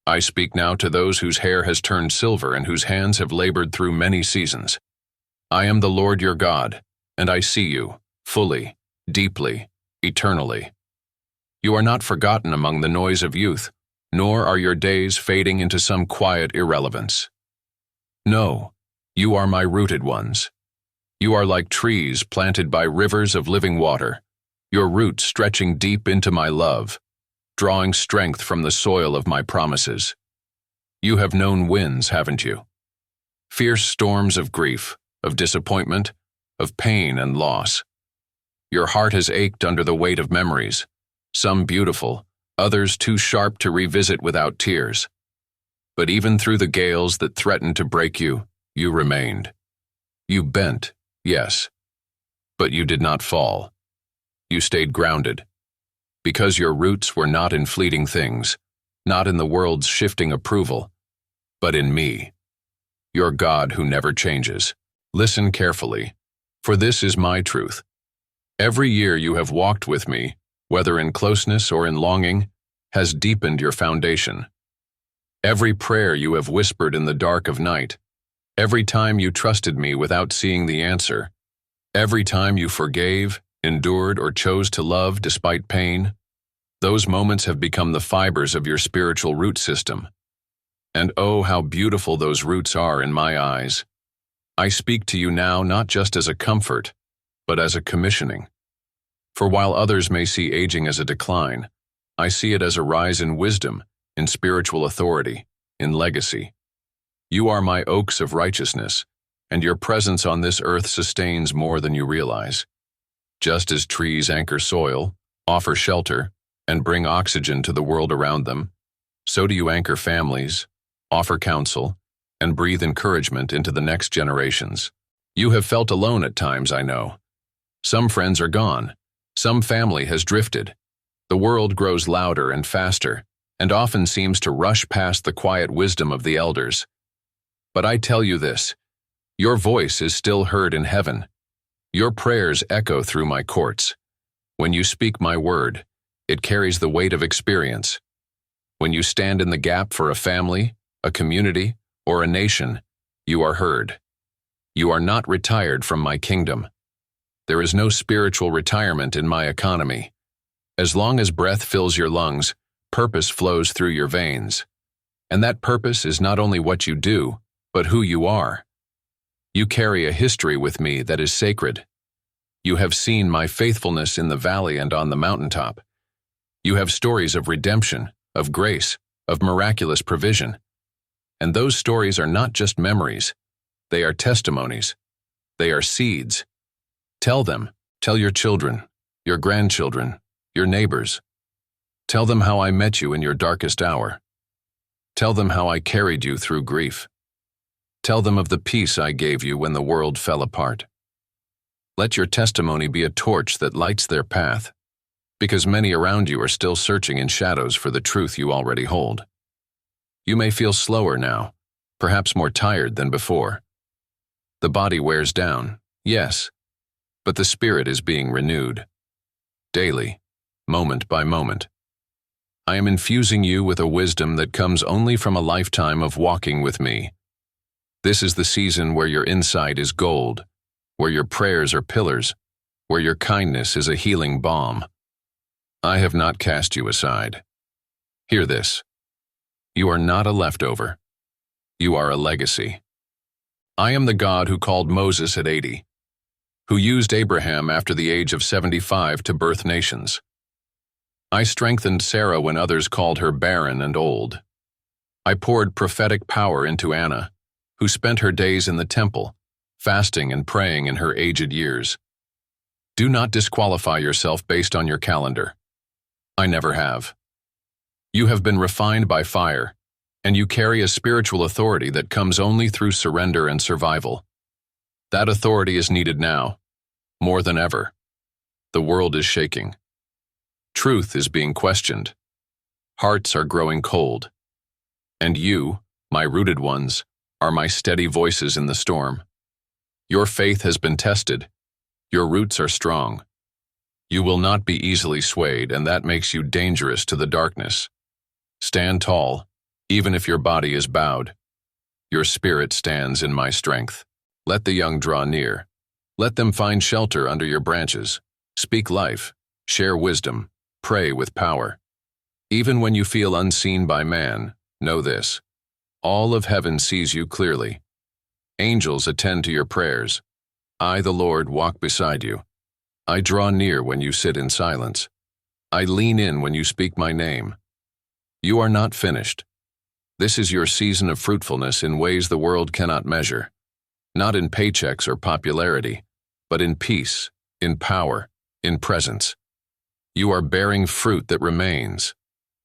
I speak now to those whose hair has turned silver and whose hands have labored through many seasons. I am the Lord your God, and I see you, fully, deeply, eternally. You are not forgotten among the noise of youth, nor are your days fading into some quiet irrelevance. No, you are my rooted ones. You are like trees planted by rivers of living water, your roots stretching deep into my love, drawing strength from the soil of my promises. You have known winds, haven't you? Fierce storms of grief, of disappointment, of pain and loss. Your heart has ached under the weight of memories, some beautiful, others too sharp to revisit without tears. But even through the gales that threatened to break you, you remained. You bent, yes, but you did not fall. You stayed grounded, because your roots were not in fleeting things, not in the world's shifting approval, but in me, your God who never changes. Listen carefully, for this is my truth. Every year you have walked with me, whether in closeness or in longing, has deepened your foundation. Every prayer you have whispered in the dark of night, every time you trusted me without seeing the answer, every time you forgave, endured, or chose to love despite pain, those moments have become the fibers of your spiritual root system. And oh, how beautiful those roots are in my eyes. I speak to you now not just as a comfort, but as a commissioning. For while others may see aging as a decline, I see it as a rise in wisdom, in spiritual authority, in legacy. You are my oaks of righteousness, and your presence on this earth sustains more than you realize. Just as trees anchor soil, offer shelter, and bring oxygen to the world around them, so do you anchor families, offer counsel, and breathe encouragement into the next generations. You have felt alone at times, I know. Some friends are gone. Some family has drifted. The world grows louder and faster, and often seems to rush past the quiet wisdom of the elders. But I tell you this, your voice is still heard in heaven. Your prayers echo through my courts. When you speak my word, it carries the weight of experience. When you stand in the gap for a family, a community, or a nation, you are heard. You are not retired from my kingdom. There is no spiritual retirement in my economy. As long as breath fills your lungs, purpose flows through your veins. And that purpose is not only what you do, but who you are. You carry a history with me that is sacred. You have seen my faithfulness in the valley and on the mountaintop. You have stories of redemption, of grace, of miraculous provision. And those stories are not just memories. They are testimonies. They are seeds. Tell them, tell your children, your grandchildren, your neighbors. Tell them how I met you in your darkest hour. Tell them how I carried you through grief. Tell them of the peace I gave you when the world fell apart. Let your testimony be a torch that lights their path, because many around you are still searching in shadows for the truth you already hold. You may feel slower now, perhaps more tired than before. The body wears down, yes, but the spirit is being renewed. Daily, moment by moment. I am infusing you with a wisdom that comes only from a lifetime of walking with me. This is the season where your insight is gold, where your prayers are pillars, where your kindness is a healing balm. I have not cast you aside. Hear this. You are not a leftover. You are a legacy. I am the God who called Moses at 80, who used Abraham after the age of 75 to birth nations. I strengthened Sarah when others called her barren and old. I poured prophetic power into Anna, who spent her days in the temple, fasting and praying in her aged years. Do not disqualify yourself based on your calendar. I never have. You have been refined by fire, and you carry a spiritual authority that comes only through surrender and survival. That authority is needed now, more than ever. The world is shaking. Truth is being questioned. Hearts are growing cold. And you, my rooted ones, are my steady voices in the storm. Your faith has been tested. Your roots are strong. You will not be easily swayed, and that makes you dangerous to the darkness. Stand tall, Even if your body is bowed, your spirit stands in my strength. Let the young draw near. Let them find shelter under your branches. Speak life, share wisdom, pray with power. Even when you feel unseen by man, know this: all of heaven sees you clearly. Angels attend to your prayers. I, the Lord, walk beside you. I draw near when you sit in silence. I lean in when you speak my name. You are not finished. This is your season of fruitfulness in ways the world cannot measure. Not in paychecks or popularity, but in peace, in power, in presence. You are bearing fruit that remains.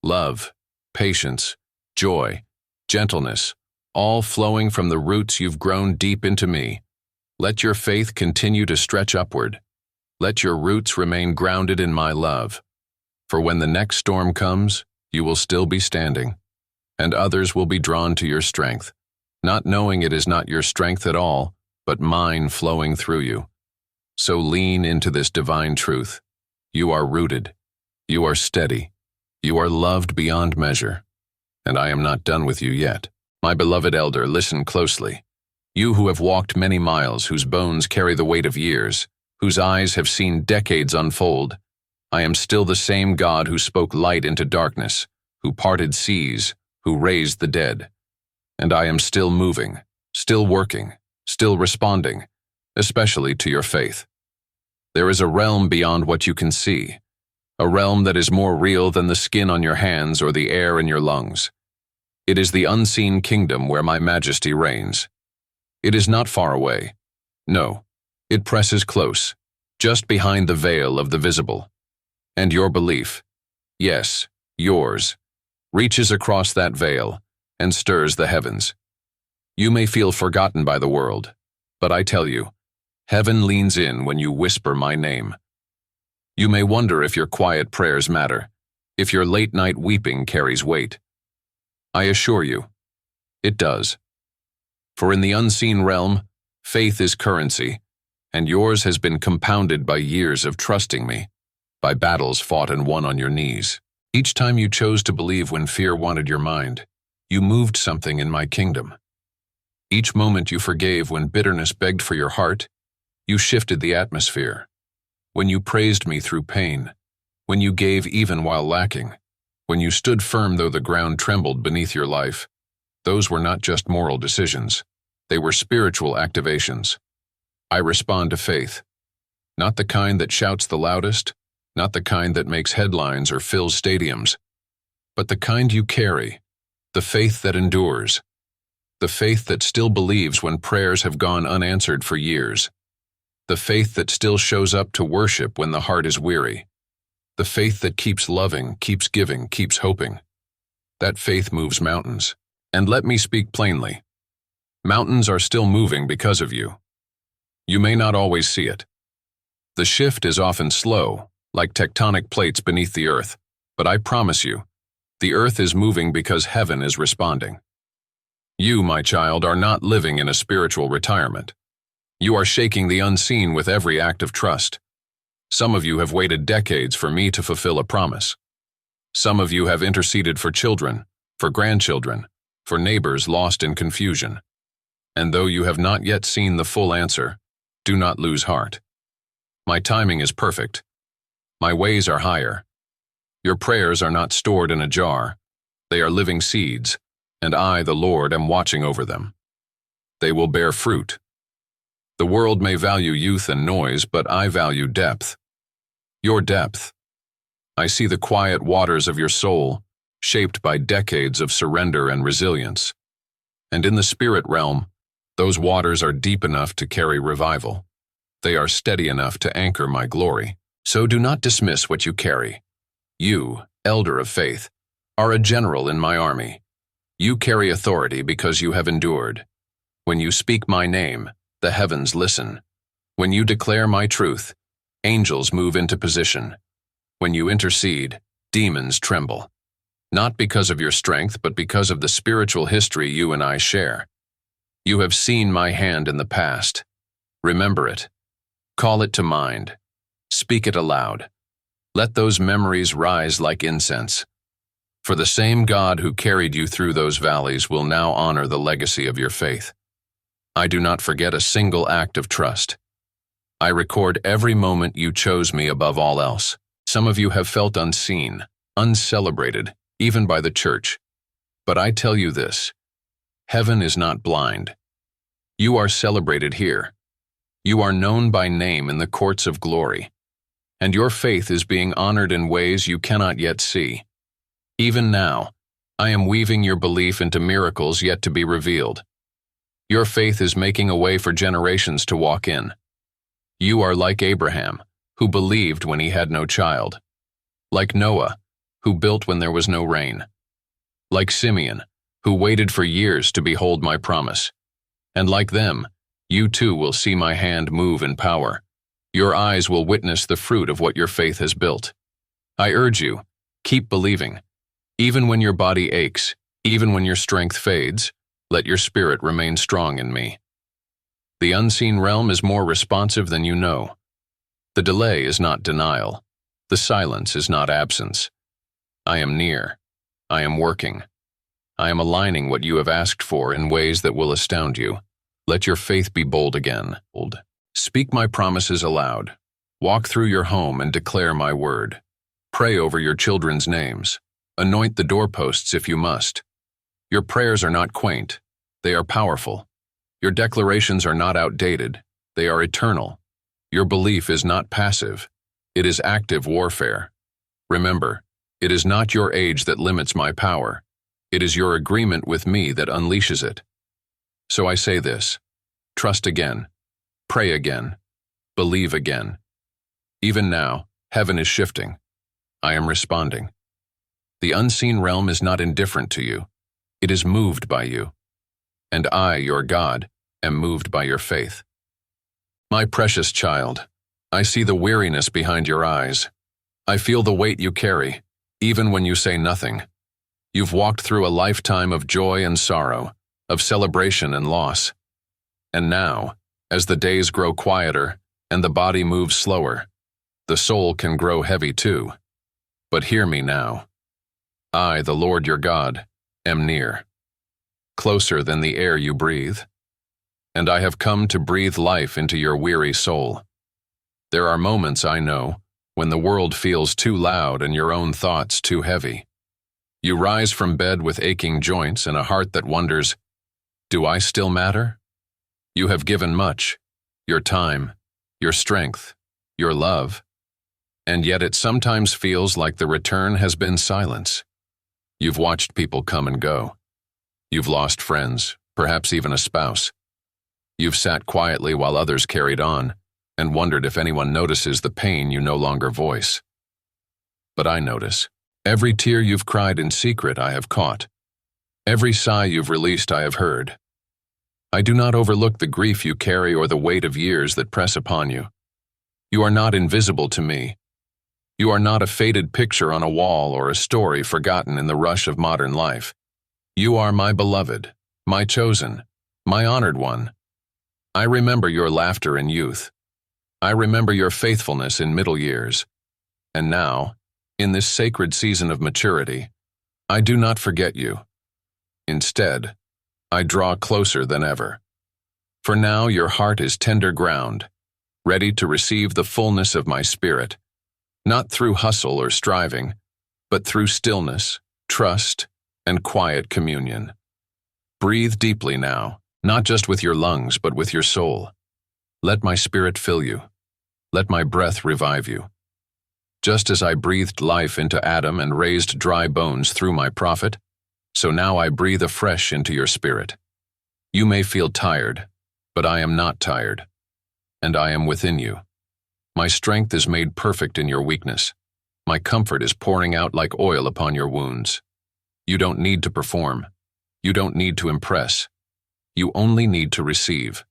Love, patience, joy, gentleness, all flowing from the roots you've grown deep into me. Let your faith continue to stretch upward. Let your roots remain grounded in my love. For when the next storm comes, you will still be standing, and others will be drawn to your strength, not knowing it is not your strength at all, but mine flowing through you. So lean into this divine truth. You are rooted. You are steady. You are loved beyond measure. And I am not done with you yet. My beloved elder, listen closely. You who have walked many miles, whose bones carry the weight of years, whose eyes have seen decades unfold, I am still the same God who spoke light into darkness, who parted seas, who raised the dead. And I am still moving, still working, still responding, especially to your faith. There is a realm beyond what you can see, a realm that is more real than the skin on your hands or the air in your lungs. It is the unseen kingdom where my majesty reigns. It is not far away. No, it presses close, just behind the veil of the visible. And your belief, yes, yours, reaches across that veil and stirs the heavens. You may feel forgotten by the world, but I tell you, heaven leans in when you whisper my name. You may wonder if your quiet prayers matter, if your late-night weeping carries weight. I assure you, it does. For in the unseen realm, faith is currency, and yours has been compounded by years of trusting me, by battles fought and won on your knees. Each time you chose to believe when fear wanted your mind, you moved something in my kingdom. Each moment you forgave when bitterness begged for your heart, you shifted the atmosphere. When you praised me through pain, when you gave even while lacking, when you stood firm though the ground trembled beneath your life, those were not just moral decisions, they were spiritual activations. I respond to faith, not the kind that shouts the loudest, not the kind that makes headlines or fills stadiums, but the kind you carry, the faith that endures, the faith that still believes when prayers have gone unanswered for years, the faith that still shows up to worship when the heart is weary, the faith that keeps loving, keeps giving, keeps hoping. That faith moves mountains. And let me speak plainly. Mountains are still moving because of you. You may not always see it. The shift is often slow, like tectonic plates beneath the earth, but I promise you, the earth is moving because heaven is responding. You, my child, are not living in a spiritual retirement. You are shaking the unseen with every act of trust. Some of you have waited decades for me to fulfill a promise. Some of you have interceded for children, for grandchildren, for neighbors lost in confusion. And though you have not yet seen the full answer, do not lose heart. My timing is perfect. My ways are higher. Your prayers are not stored in a jar. They are living seeds, and I, the Lord, am watching over them. They will bear fruit. The world may value youth and noise, but I value depth. Your depth. I see the quiet waters of your soul, shaped by decades of surrender and resilience. And in the spirit realm, those waters are deep enough to carry revival. They are steady enough to anchor my glory. So do not dismiss what you carry. You, elder of faith, are a general in my army. You carry authority because you have endured. When you speak my name, the heavens listen. When you declare my truth, angels move into position. When you intercede, demons tremble. Not because of your strength, but because of the spiritual history you and I share. You have seen my hand in the past. Remember it. Call it to mind. Speak it aloud. Let those memories rise like incense. For the same God who carried you through those valleys will now honor the legacy of your faith. I do not forget a single act of trust. I record every moment you chose me above all else. Some of you have felt unseen, uncelebrated, even by the church. But I tell you this, heaven is not blind. You are celebrated here. You are known by name in the courts of glory. And your faith is being honored in ways you cannot yet see. Even now, I am weaving your belief into miracles yet to be revealed. Your faith is making a way for generations to walk in. You are like Abraham, who believed when he had no child. Like Noah, who built when there was no rain. Like Simeon, who waited for years to behold my promise. And like them, you too will see my hand move in power. Your eyes will witness the fruit of what your faith has built. I urge you, keep believing. Even when your body aches, even when your strength fades, let your spirit remain strong in me. The unseen realm is more responsive than you know. The delay is not denial. The silence is not absence. I am near. I am working. I am aligning what you have asked for in ways that will astound you. Let your faith be bold again. Speak my promises aloud. Walk through your home and declare my word. Pray over your children's names. Anoint the doorposts if you must. Your prayers are not quaint. They are powerful. Your declarations are not outdated. They are eternal. Your belief is not passive. It is active warfare. Remember, it is not your age that limits my power. It is your agreement with me that unleashes it. So I say this, trust again, pray again, believe again. Even now, heaven is shifting. I am responding. The unseen realm is not indifferent to you. It is moved by you. And I, your God, am moved by your faith. My precious child, I see the weariness behind your eyes. I feel the weight you carry, even when you say nothing. You've walked through a lifetime of joy and sorrow, of celebration and loss. And now, as the days grow quieter and the body moves slower, the soul can grow heavy too. But hear me now. I, the Lord your God, am near, closer than the air you breathe. And I have come to breathe life into your weary soul. There are moments, I know, when the world feels too loud and your own thoughts too heavy. You rise from bed with aching joints and a heart that wonders, do I still matter? You have given much, your time, your strength, your love, and yet it sometimes feels like the return has been silence. You've watched people come and go. You've lost friends, perhaps even a spouse. You've sat quietly while others carried on and wondered if anyone notices the pain you no longer voice. But I notice. Every tear you've cried in secret I have caught. Every sigh you've released I have heard. I do not overlook the grief you carry or the weight of years that press upon you. You are not invisible to me. You are not a faded picture on a wall or a story forgotten in the rush of modern life. You are my beloved, my chosen, my honored one. I remember your laughter in youth. I remember your faithfulness in middle years. And now, in this sacred season of maturity, I do not forget you. Instead, I draw closer than ever. For now your heart is tender ground, ready to receive the fullness of my spirit, not through hustle or striving, but through stillness, trust, and quiet communion. Breathe deeply now, not just with your lungs, but with your soul. Let my spirit fill you. Let my breath revive you. Just as I breathed life into Adam and raised dry bones through my prophet, so now I breathe afresh into your spirit. You may feel tired, but I am not tired, and I am within you. My strength is made perfect in your weakness. My comfort is pouring out like oil upon your wounds. You don't need to perform. You don't need to impress. You only need to receive.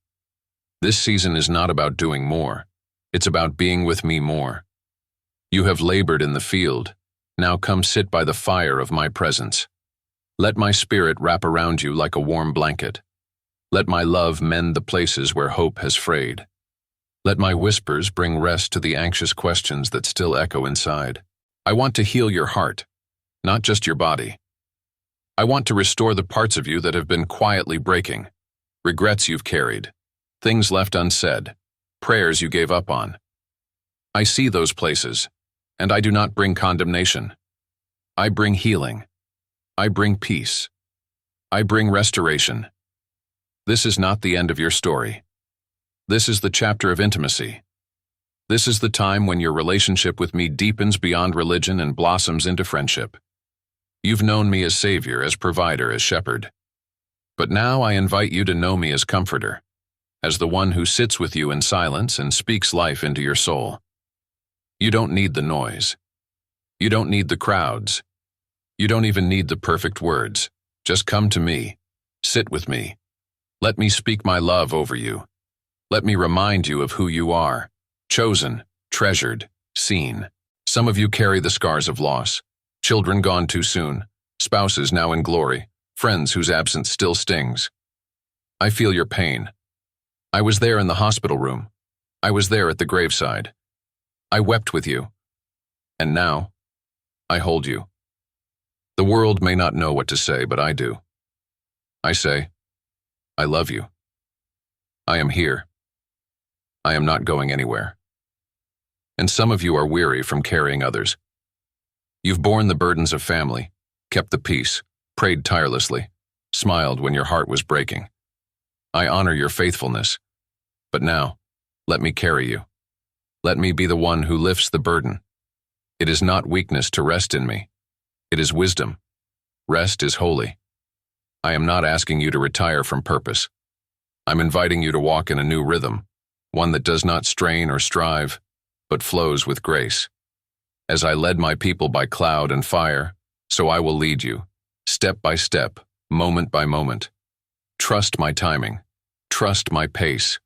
This season is not about doing more. It's about being with me more. You have labored in the field. Now come sit by the fire of my presence. Let my spirit wrap around you like a warm blanket. Let my love mend the places where hope has frayed. Let my whispers bring rest to the anxious questions that still echo inside. I want to heal your heart, not just your body. I want to restore the parts of you that have been quietly breaking, regrets you've carried, things left unsaid, prayers you gave up on. I see those places, and I do not bring condemnation. I bring healing. I bring peace. I bring restoration. This is not the end of your story. This is the chapter of intimacy. This is the time when your relationship with me deepens beyond religion and blossoms into friendship. You've known me as Savior, as Provider, as Shepherd. But now I invite you to know me as Comforter, as the one who sits with you in silence and speaks life into your soul. You don't need the noise. You don't need the crowds. You don't even need the perfect words. Just come to me. Sit with me. Let me speak my love over you. Let me remind you of who you are. Chosen, treasured, seen. Some of you carry the scars of loss. Children gone too soon. Spouses now in glory. Friends whose absence still stings. I feel your pain. I was there in the hospital room. I was there at the graveside. I wept with you. And now, I hold you. The world may not know what to say, but I do. I say, I love you. I am here. I am not going anywhere. And some of you are weary from carrying others. You've borne the burdens of family, kept the peace, prayed tirelessly, smiled when your heart was breaking. I honor your faithfulness. But now, let me carry you. Let me be the one who lifts the burden. It is not weakness to rest in me. It is wisdom. Rest is holy. I am not asking you to retire from purpose. I'm inviting you to walk in a new rhythm, one that does not strain or strive, but flows with grace. As I led my people by cloud and fire, so I will lead you, step by step, moment by moment. Trust my timing. Trust my pace.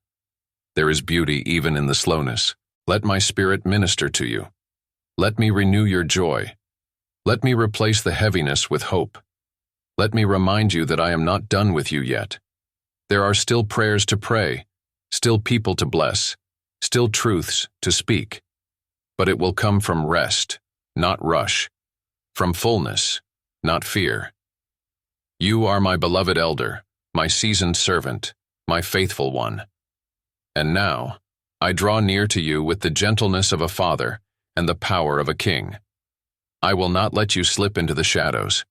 There is beauty even in the slowness. Let my spirit minister to you. Let me renew your joy. Let me replace the heaviness with hope. Let me remind you that I am not done with you yet. There are still prayers to pray, still people to bless, still truths to speak. But it will come from rest, not rush, from fullness, not fear. You are my beloved elder, my seasoned servant, my faithful one. And now, I draw near to you with the gentleness of a father and the power of a king. I will not let you slip into the shadows.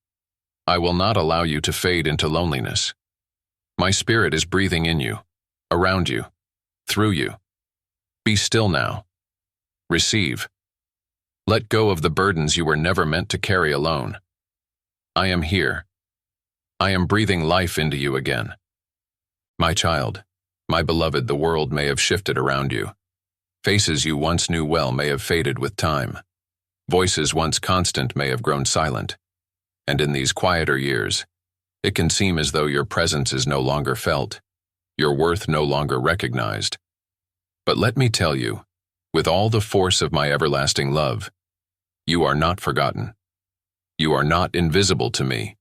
I will not allow you to fade into loneliness. My spirit is breathing in you, around you, through you. Be still now. Receive. Let go of the burdens you were never meant to carry alone. I am here. I am breathing life into you again. My child, my beloved, the world may have shifted around you. Faces you once knew well may have faded with time. Voices once constant may have grown silent. And in these quieter years, it can seem as though your presence is no longer felt, your worth no longer recognized. But let me tell you, with all the force of my everlasting love, you are not forgotten. You are not invisible to me.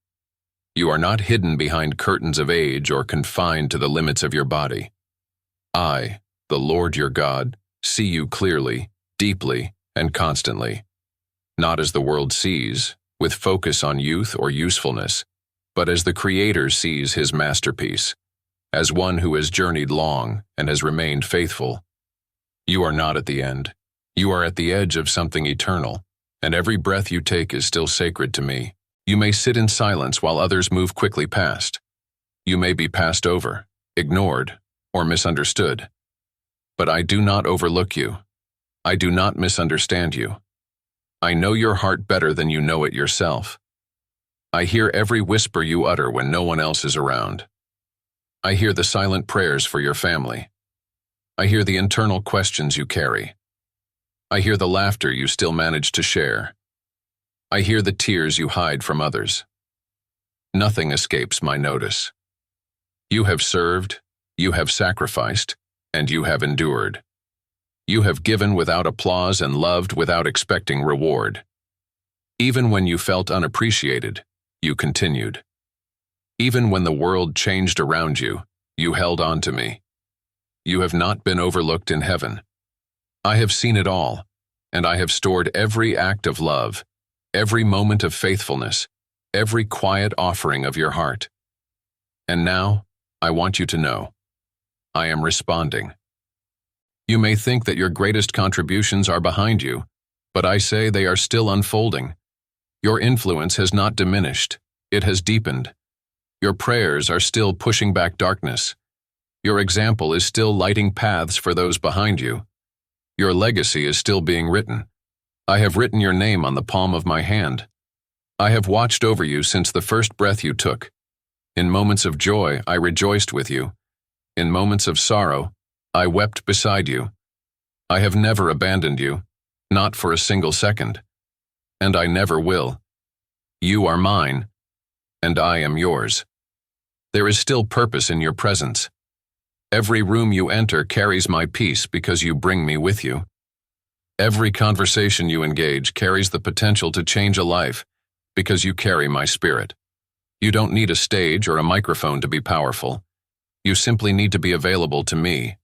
You are not hidden behind curtains of age or confined to the limits of your body. I, the Lord your God, see you clearly, deeply, and constantly. Not as the world sees, with focus on youth or usefulness, but as the Creator sees his masterpiece, as one who has journeyed long and has remained faithful. You are not at the end. You are at the edge of something eternal, and every breath you take is still sacred to me. You may sit in silence while others move quickly past. You may be passed over, ignored, or misunderstood. But I do not overlook you. I do not misunderstand you. I know your heart better than you know it yourself. I hear every whisper you utter when no one else is around. I hear the silent prayers for your family. I hear the internal questions you carry. I hear the laughter you still manage to share. I hear the tears you hide from others. Nothing escapes my notice. You have served, you have sacrificed, and you have endured. You have given without applause and loved without expecting reward. Even when you felt unappreciated, you continued. Even when the world changed around you, you held on to me. You have not been overlooked in heaven. I have seen it all, and I have stored every act of love, every moment of faithfulness, every quiet offering of your heart. And now, I want you to know, I am responding. You may think that your greatest contributions are behind you, but I say they are still unfolding. Your influence has not diminished, it has deepened. Your prayers are still pushing back darkness. Your example is still lighting paths for those behind you. Your legacy is still being written. I have written your name on the palm of my hand. I have watched over you since the first breath you took. In moments of joy, I rejoiced with you. In moments of sorrow, I wept beside you. I have never abandoned you, not for a single second. And I never will. You are mine, and I am yours. There is still purpose in your presence. Every room you enter carries my peace because you bring me with you. Every conversation you engage carries the potential to change a life because you carry my spirit. You don't need a stage or a microphone to be powerful. You simply need to be available to me.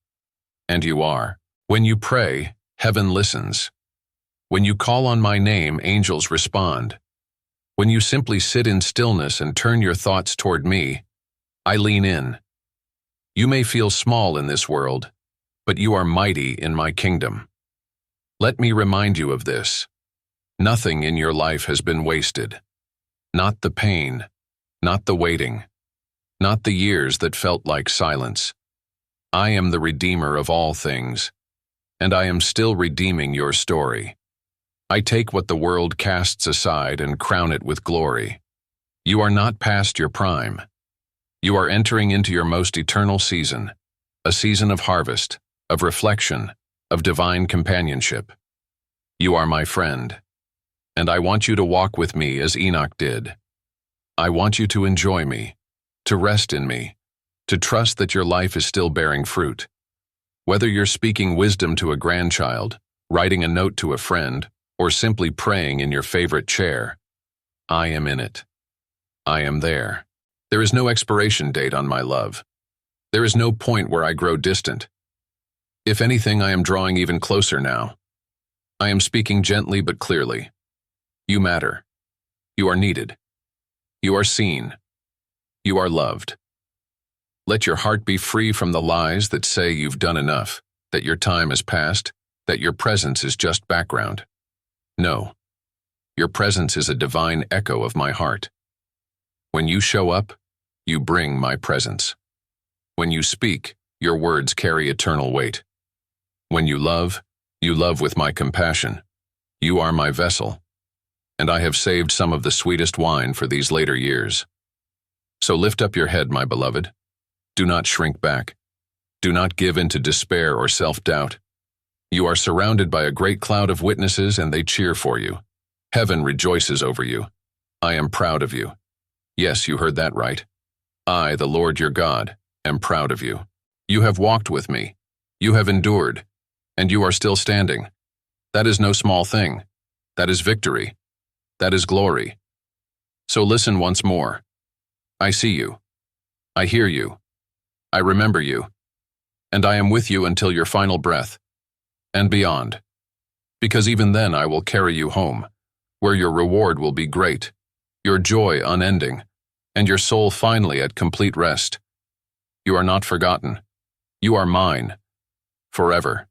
And you are. When you pray, heaven listens. When you call on my name, angels respond. When you simply sit in stillness and turn your thoughts toward me, I lean in. You may feel small in this world, but you are mighty in my kingdom. Let me remind you of this. Nothing in your life has been wasted. Not the pain, not the waiting, not the years that felt like silence. I am the Redeemer of all things, and I am still redeeming your story. I take what the world casts aside and crown it with glory. You are not past your prime. You are entering into your most eternal season, a season of harvest, of reflection, of divine companionship. You are my friend, and I want you to walk with me as Enoch did. I want you to enjoy me, to rest in me, to trust that your life is still bearing fruit. Whether you're speaking wisdom to a grandchild, writing a note to a friend, or simply praying in your favorite chair, I am in it. I am there. There is no expiration date on my love. There is no point where I grow distant. If anything, I am drawing even closer now. I am speaking gently but clearly. You matter. You are needed. You are seen. You are loved. Let your heart be free from the lies that say you've done enough, that your time has passed, that your presence is just background. No. Your presence is a divine echo of my heart. When you show up, you bring my presence. When you speak, your words carry eternal weight. When you love with my compassion. You are my vessel, and I have saved some of the sweetest wine for these later years. So lift up your head, my beloved. Do not shrink back. Do not give in to despair or self-doubt. You are surrounded by a great cloud of witnesses, and they cheer for you. Heaven rejoices over you. I am proud of you. Yes, you heard that right. I, the Lord your God, am proud of you. You have walked with me. You have endured, and you are still standing. That is no small thing. That is victory. That is glory. So listen once more. I see you. I hear you. I remember you. And I am with you until your final breath, and beyond. Because even then I will carry you home, where your reward will be great, your joy unending, and your soul finally at complete rest. You are not forgotten. You are mine, forever.